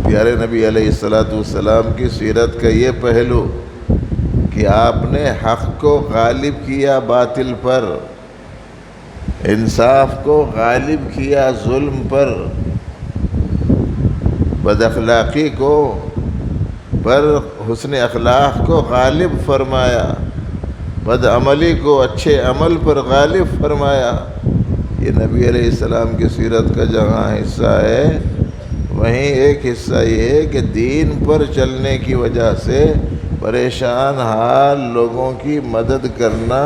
[SPEAKER 1] پیارے نبی علیہ السلام کی سیرت کا یہ پہلو کہ آپ نے حق کو غالب کیا باطل پر، انصاف کو غالب کیا ظلم پر، بد اخلاقی کو پر حسن اخلاق کو غالب فرمایا، بد عملی کو اچھے عمل پر غالب فرمایا۔ یہ نبی علیہ السلام کی سیرت کا جہاں حصہ ہے، وہیں ایک حصہ یہ ہے کہ دین پر چلنے کی وجہ سے پریشان حال لوگوں کی مدد کرنا،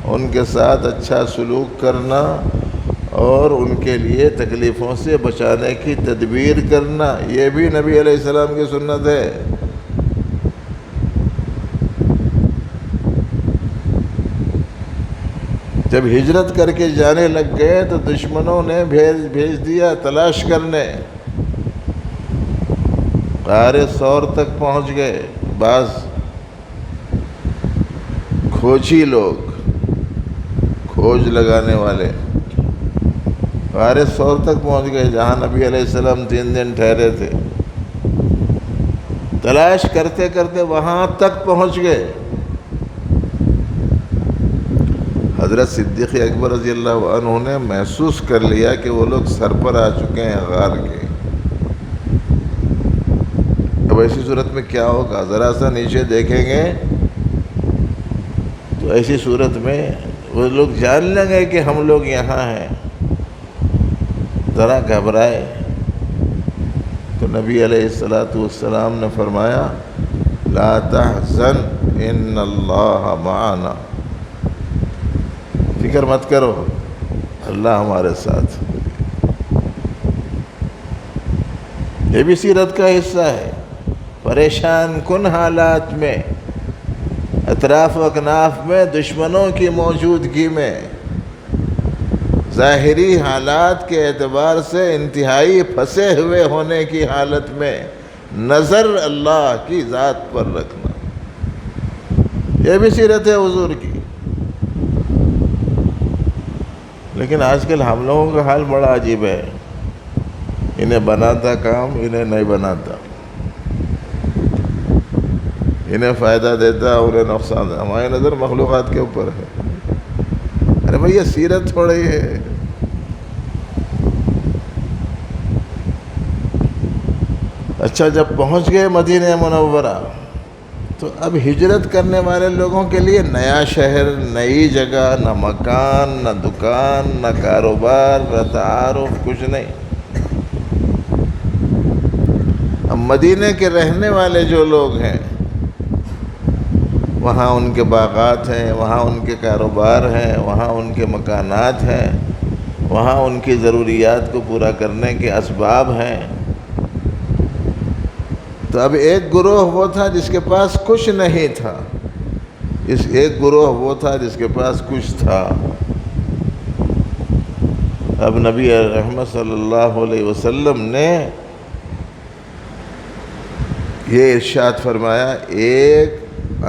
[SPEAKER 1] ان کے ساتھ اچھا سلوک کرنا اور ان کے لیے تکلیفوں سے بچانے کی تدبیر کرنا، یہ بھی نبی علیہ السلام کی سنت ہے۔ جب ہجرت کر کے جانے لگ گئے تو دشمنوں نے بھیج دیا تلاش کرنے، غار ثور تک پہنچ گئے۔ بعض کھوجی لوگ، کھوج لگانے والے، غار ثور تک پہنچ گئے جہاں نبی علیہ السلام 3 دن ٹھہرے تھے۔ تلاش کرتے کرتے وہاں تک پہنچ گئے۔ حضرت صدیق اکبر رضی اللہ عنہ نے محسوس کر لیا کہ وہ لوگ سر پر آ چکے ہیں غار کے۔ اب ایسی صورت میں کیا ہوگا؟ ذرا سا نیچے دیکھیں گے تو ایسی صورت میں وہ لوگ جان لیں گے کہ ہم لوگ یہاں ہیں، ذرا گھبرائے۔ تو نبی علیہ السلام نے فرمایا لا تحزن ان اللہ معنا، فکر مت کرو، اللہ ہمارے ساتھ۔ یہ بھی سیرت کا حصہ ہے۔ پریشان کن حالات میں، اطراف و اکناف میں دشمنوں کی موجودگی میں، ظاہری حالات کے اعتبار سے انتہائی پھنسے ہوئے ہونے کی حالت میں نظر اللہ کی ذات پر رکھنا، یہ بھی سیرت ہے حضور کی۔ لیکن آج کل ہم لوگوں کا حال بڑا عجیب ہے، انہیں بناتا کام، انہیں نہیں بناتا، انہیں فائدہ دیتا انہیں نقصان دیتا۔ ہماری نظر مخلوقات کے اوپر ہے۔ ارے بھئی یہ سیرت تھوڑی ہے۔ اچھا، جب پہنچ گئے مدینہ منورہ تو اب ہجرت کرنے والے لوگوں کے لیے نیا شہر، نئی جگہ، نہ مکان، نہ دکان، نہ کاروبار، نہ تعارف، کچھ نہیں۔ اب مدینہ کے رہنے والے جو لوگ ہیں، وہاں ان کے باغات ہیں، وہاں ان کے کاروبار ہیں، وہاں ان کے مکانات ہیں، وہاں ان کی ضروریات کو پورا کرنے کے اسباب ہیں۔ تو اب ایک گروہ وہ تھا جس کے پاس کچھ نہیں تھا، ایک گروہ وہ تھا جس کے پاس کچھ تھا۔ اب نبی رحمت صلی اللہ علیہ وسلم نے یہ ارشاد فرمایا، ایک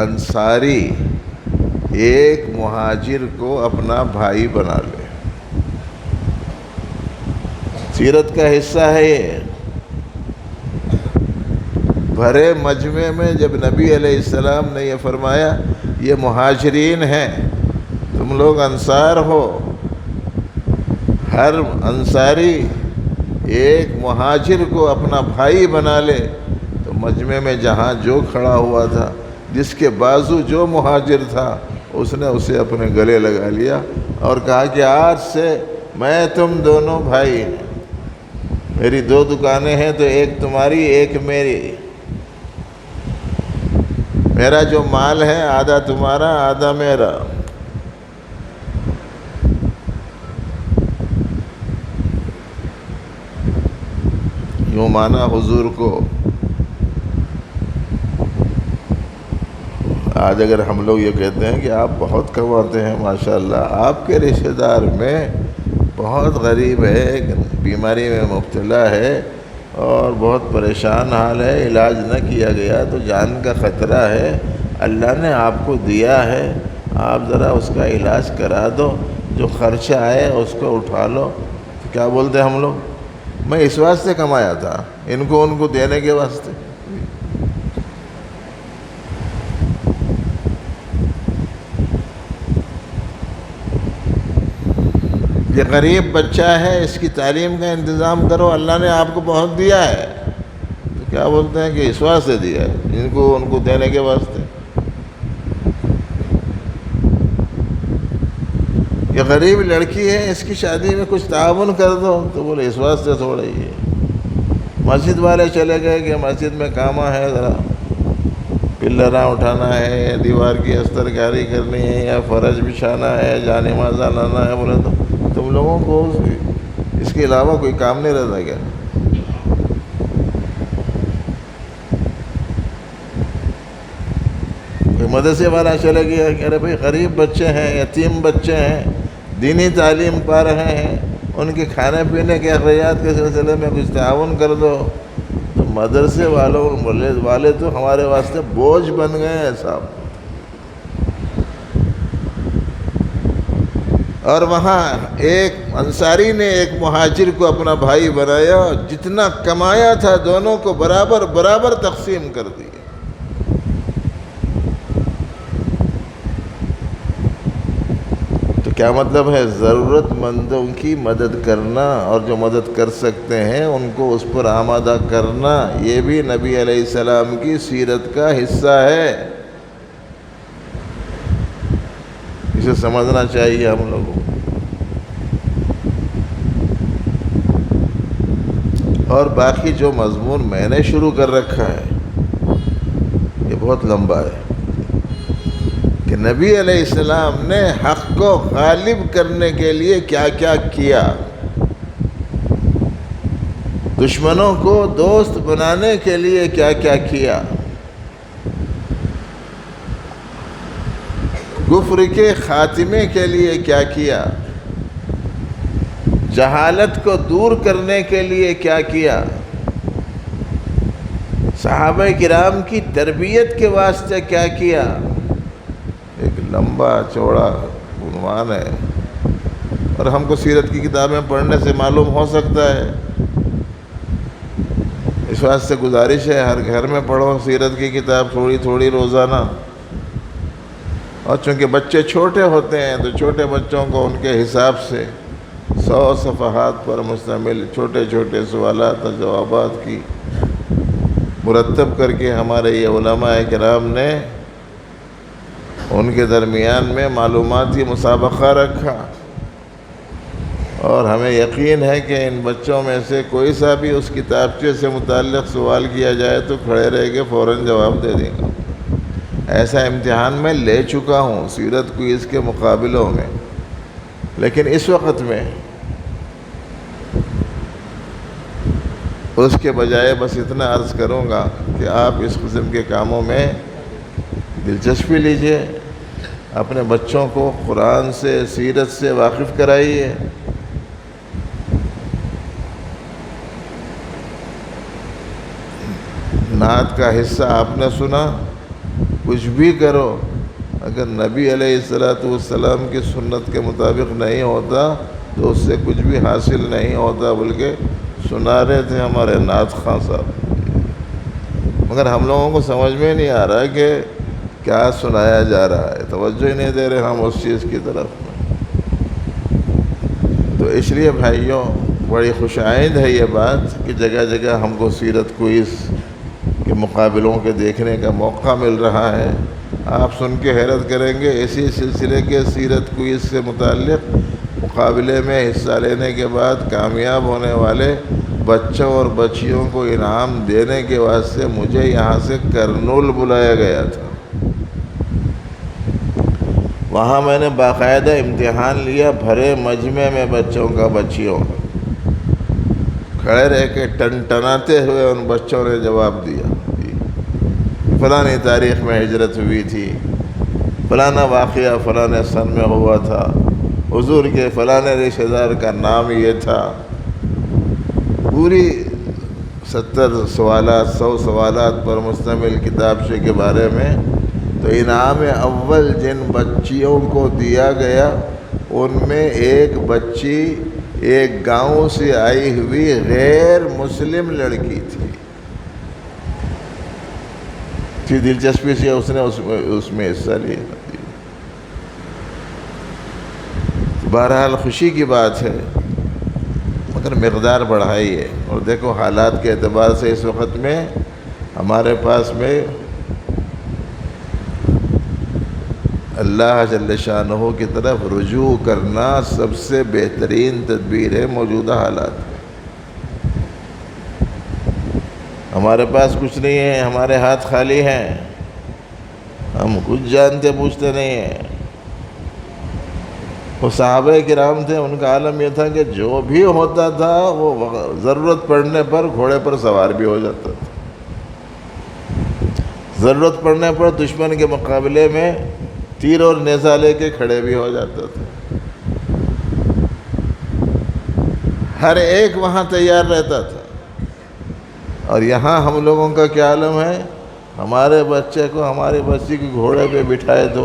[SPEAKER 1] انصاری ایک مہاجر کو اپنا بھائی بنا لے۔ سیرت کا حصہ ہے یہ۔ بھرے مجمع میں جب نبی علیہ السلام نے یہ فرمایا یہ مہاجرین ہیں، تم لوگ انصار ہو، ہر انصاری ایک مہاجر کو اپنا بھائی بنا لے، تو مجمع میں جہاں جو کھڑا ہوا تھا، جس کے بازو جو مہاجر تھا، اس نے اسے اپنے گلے لگا لیا اور کہا کہ آج سے میں تم دونوں بھائی ہیں، میری 2 دکانیں ہیں تو ایک تمہاری ایک میری، میرا جو مال ہے آدھا تمہارا آدھا میرا۔ یوں مانا حضور کو. آج اگر ہم لوگ یہ کہتے ہیں کہ آپ بہت کماتے ہیں ماشاءاللہ، آپ کے رشتہ دار میں بہت غریب ہے، بیماری میں مبتلا ہے اور بہت پریشان حال ہے، علاج نہ کیا گیا تو جان کا خطرہ ہے، اللہ نے آپ کو دیا ہے، آپ ذرا اس کا علاج کرا دو، جو خرچہ آئے اس کو اٹھا لو. تو کیا بولتے ہم لوگ؟ میں اس واسطے کمایا تھا، ان کو دینے کے واسطے. یہ غریب بچہ ہے، اس کی تعلیم کا انتظام کرو، اللہ نے آپ کو بہت دیا ہے. تو کیا بولتے ہیں کہ اس واسطے دیا ہے، ان کو دینے کے واسطے. یہ غریب لڑکی ہے، اس کی شادی میں کچھ تعاون کر دو، تو بولے اس واسطے تھوڑا ہی ہے. مسجد والے چلے گئے کہ مسجد میں کام ہے، ذرا پلراں اٹھانا ہے، یا دیوار کی استر کاری کرنی ہے، یا فرش بچھانا ہے، جان نمازہ لانا ہے. بولے تو تم لوگوں کو اس کے علاوہ کوئی کام نہیں رہتا کیا؟ کوئی مدرسے والا چلے گیا کہ ارے بھائی غریب بچے ہیں، یتیم بچے ہیں، دینی تعلیم پا رہے ہیں، ان کے کھانے پینے کے اخراجات کے سلسلے میں کچھ تعاون کر دو. تو مدرسے والے تو ہمارے واسطے بوجھ بن گئے ہیں صاحب. اور وہاں ایک انصاری نے ایک مہاجر کو اپنا بھائی بنایا، جتنا کمایا تھا دونوں کو برابر برابر تقسیم کر دیا. تو کیا مطلب ہے؟ ضرورت مندوں کی مدد کرنا، اور جو مدد کر سکتے ہیں ان کو اس پر آمادہ کرنا، یہ بھی نبی علیہ السلام کی سیرت کا حصہ ہے. اسے سمجھنا چاہیے ہم لوگوں کو. اور باقی جو مضمون میں نے شروع کر رکھا ہے یہ بہت لمبا ہے، کہ نبی علیہ السلام نے حق کو غالب کرنے کے لیے کیا کیا کیا، دشمنوں کو دوست بنانے کے لیے کیا کیا کیا، کفر کے خاتمے کے لیے کیا کیا، جہالت کو دور کرنے کے لیے کیا کیا، صحابہ کرام کی تربیت کے واسطے کیا کیا. ایک لمبا چوڑا عنوان ہے، اور ہم کو سیرت کی کتابیں پڑھنے سے معلوم ہو سکتا ہے. اس واسطے گزارش ہے ہر گھر میں پڑھو سیرت کی کتاب تھوڑی تھوڑی روزانہ. اور چونکہ بچے چھوٹے ہوتے ہیں تو چھوٹے بچوں کو ان کے حساب سے 100 صفحات پر مشتمل چھوٹے چھوٹے سوالات اور جوابات کی مرتب کر کے ہمارے یہ علماء کرام نے ان کے درمیان میں معلوماتی مسابقہ رکھا. اور ہمیں یقین ہے کہ ان بچوں میں سے کوئی سا بھی اس کتابچے سے متعلق سوال کیا جائے تو کھڑے رہ کے فوراً جواب دے دیں گا. ایسا امتحان میں لے چکا ہوں سیرت کوئز کے مقابلوں میں. لیکن اس وقت میں اس کے بجائے بس اتنا عرض کروں گا کہ آپ اس قسم کے کاموں میں دلچسپی لیجئے، اپنے بچوں کو قرآن سے سیرت سے واقف کرائیے. نعت کا حصہ آپ نے سنا، کچھ بھی کرو، اگر نبی علیہ السلام کی سنت کے مطابق نہیں ہوتا تو اس سے کچھ بھی حاصل نہیں ہوتا. بلکہ سنا رہے تھے ہمارے نعت خان صاحب، مگر ہم لوگوں کو سمجھ میں نہیں آ رہا کہ کیا سنایا جا رہا ہے، توجہ ہی نہیں دے رہے ہم اس چیز کی طرف. تو اس لیے بھائیوں بڑی خوش آئند ہے یہ بات کہ جگہ جگہ ہم کو سیرت کوئز کے مقابلوں کے دیکھنے کا موقع مل رہا ہے. آپ سن کے حیرت کریں گے، اسی سلسلے کے سیرت کوئز سے متعلق مقابلے میں حصہ لینے کے بعد کامیاب ہونے والے بچوں اور بچیوں کو انعام دینے کے واسطے مجھے یہاں سے کرنول بلایا گیا تھا. وہاں میں نے باقاعدہ امتحان لیا بھرے مجمع میں بچوں کا بچیوں کا. کھڑے رہ کے ٹنٹناتے ہوئے ان بچوں نے جواب دیا، فلانی تاریخ میں ہجرت ہوئی تھی، فلانا واقعہ فلانے سن میں ہوا تھا، حضور کے فلانے رشتہ دار کا نام یہ تھا. پوری 70 سوالات 100 سوالات پر مشتمل کتابچے کے بارے میں. تو انعام اول جن بچیوں کو دیا گیا ان میں ایک بچی ایک گاؤں سے آئی ہوئی غیر مسلم لڑکی تھی. دلچسپی سے اس نے اس میں حصہ لیا. بہرحال خوشی کی بات ہے، مگر مقدار بڑھائی ہے. اور دیکھو حالات کے اعتبار سے اس وقت میں ہمارے پاس میں اللہ جل شانہ کی طرف رجوع کرنا سب سے بہترین تدبیر ہے موجودہ حالات میں. ہمارے پاس کچھ نہیں ہے، ہمارے ہاتھ خالی ہیں، ہم کچھ جانتے پوچھتے نہیں ہیں. وہ صحابہ کرام تھے، ان کا عالم یہ تھا کہ جو بھی ہوتا تھا وہ ضرورت پڑنے پر گھوڑے پر سوار بھی ہو جاتا تھا، ضرورت پڑنے پر دشمن کے مقابلے میں تیر اور نیزہ لے کے کھڑے بھی ہو جاتا تھا. ہر ایک وہاں تیار رہتا تھا. اور یہاں ہم لوگوں کا کیا عالم ہے؟ ہمارے بچے کو ہماری بچی کو گھوڑے پہ بٹھائے تو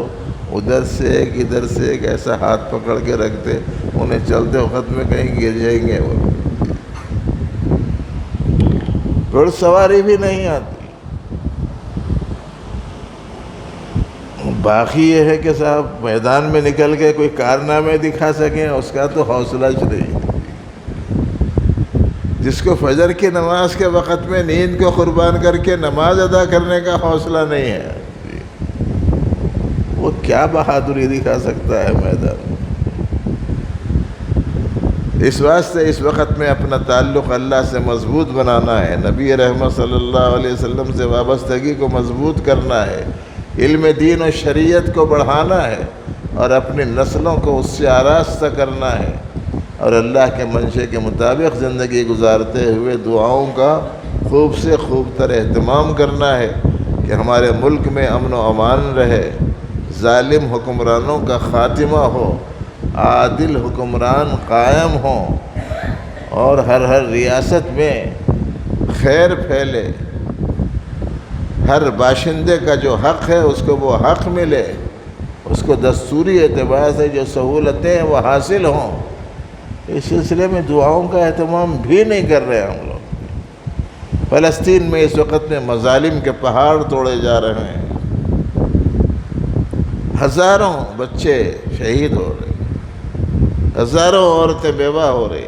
[SPEAKER 1] ادھر سے ایک ادھر سے ایک ایسا ہاتھ پکڑ کے رکھتے، انہیں چلتے وقت میں کہیں گر جائیں گے. وہ گھڑ سواری بھی نہیں آتی. باقی یہ ہے کہ صاحب میدان میں نکل کے کوئی کارنامے دکھا سکیں، اس کا تو حوصلہ نہیں. جس کو فجر کی نماز کے وقت میں نیند کو قربان کر کے نماز ادا کرنے کا حوصلہ نہیں ہے، وہ کیا بہادری دکھا سکتا ہے میدان میں؟ اس واسطے اس وقت میں اپنا تعلق اللہ سے مضبوط بنانا ہے، نبی رحمت صلی اللہ علیہ وسلم سے وابستگی کو مضبوط کرنا ہے، علم دین و شریعت کو بڑھانا ہے، اور اپنی نسلوں کو اس سے آراستہ کرنا ہے، اور اللہ کے منشے کے مطابق زندگی گزارتے ہوئے دعاؤں کا خوب سے خوب تر اہتمام کرنا ہے کہ ہمارے ملک میں امن و امان رہے، ظالم حکمرانوں کا خاتمہ ہو، عادل حکمران قائم ہوں، اور ہر ریاست میں خیر پھیلے، ہر باشندے کا جو حق ہے اس کو وہ حق ملے، اس کو دستوری اعتبار سے جو سہولتیں ہیں وہ حاصل ہوں. اس سلسلے میں دعاؤں کا اہتمام بھی نہیں کر رہے ہم لوگ. فلسطین میں اس وقت میں مظالم کے پہاڑ توڑے جا رہے ہیں، ہزاروں بچے شہید ہو رہے، ہزاروں عورتیں بیوہ ہو رہی،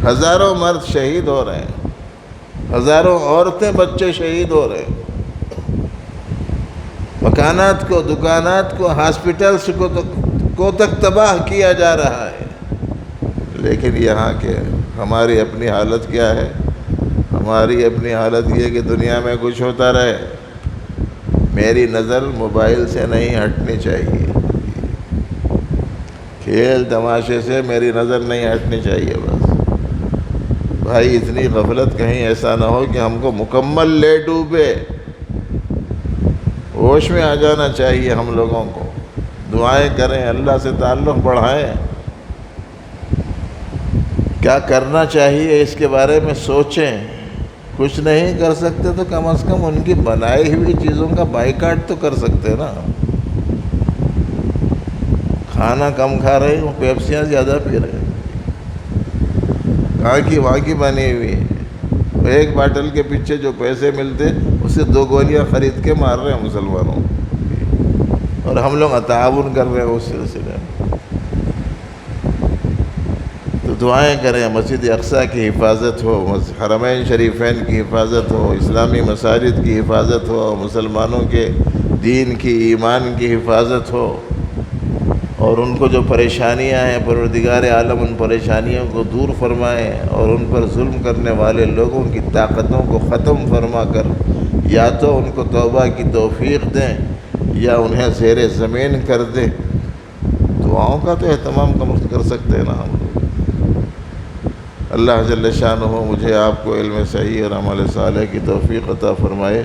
[SPEAKER 1] ہزاروں مرد شہید ہو رہے ہیں، ہزاروں عورتیں بچے شہید ہو رہے ہیں. مکانات کو، دکانات کو، ہاسپٹلس کو تک تباہ کیا جا رہا ہے. لیکن یہاں کے ہماری اپنی حالت کیا ہے؟ ہماری اپنی حالت یہ کہ دنیا میں کچھ ہوتا رہے، میری نظر موبائل سے نہیں ہٹنی چاہیے، کھیل تماشے سے میری نظر نہیں ہٹنی چاہیے. بس بھائی اتنی غفلت کہیں ایسا نہ ہو کہ ہم کو مکمل لے ڈوبے. ہوش میں آ جانا چاہیے ہم لوگوں کو. دعائیں کریں، اللہ سے تعلق بڑھائیں، کیا کرنا چاہیے اس کے بارے میں سوچیں. کچھ نہیں کر سکتے تو کم از کم ان کی بنائی ہوئی چیزوں کا بائیکاٹ تو کر سکتے نا. کھانا کم کھا رہے ہیں، پیپسیاں زیادہ پی رہے ہیں، کہاں کی وہاں کی بنی ہوئی ہے. ایک باٹل کے پیچھے جو پیسے ملتے اسے 2 گولیاں خرید کے مار رہے ہیں مسلمانوں، اور ہم لوگ تعاون کر رہے ہیں اس سلسلے میں. تو دعائیں کریں، مسجد اقصیٰ کی حفاظت ہو، حرمین شریفین کی حفاظت ہو، اسلامی مساجد کی حفاظت ہو، مسلمانوں کے دین کی، ایمان کی حفاظت ہو، اور ان کو جو پریشانیاں ہیں پروردگار عالم ان پریشانیوں کو دور فرمائیں، اور ان پر ظلم کرنے والے لوگوں کی طاقتوں کو ختم فرما کر یا تو ان کو توبہ کی توفیق دیں یا انہیں زیر زمین کر دیں. دعاؤں کا تو اہتمام کر سکتے ہیں نا ہم لوگ. اللہ جل شانہ مجھے آپ کو علم صحیح اور عمل صالح کی توفیق عطا فرمائے۔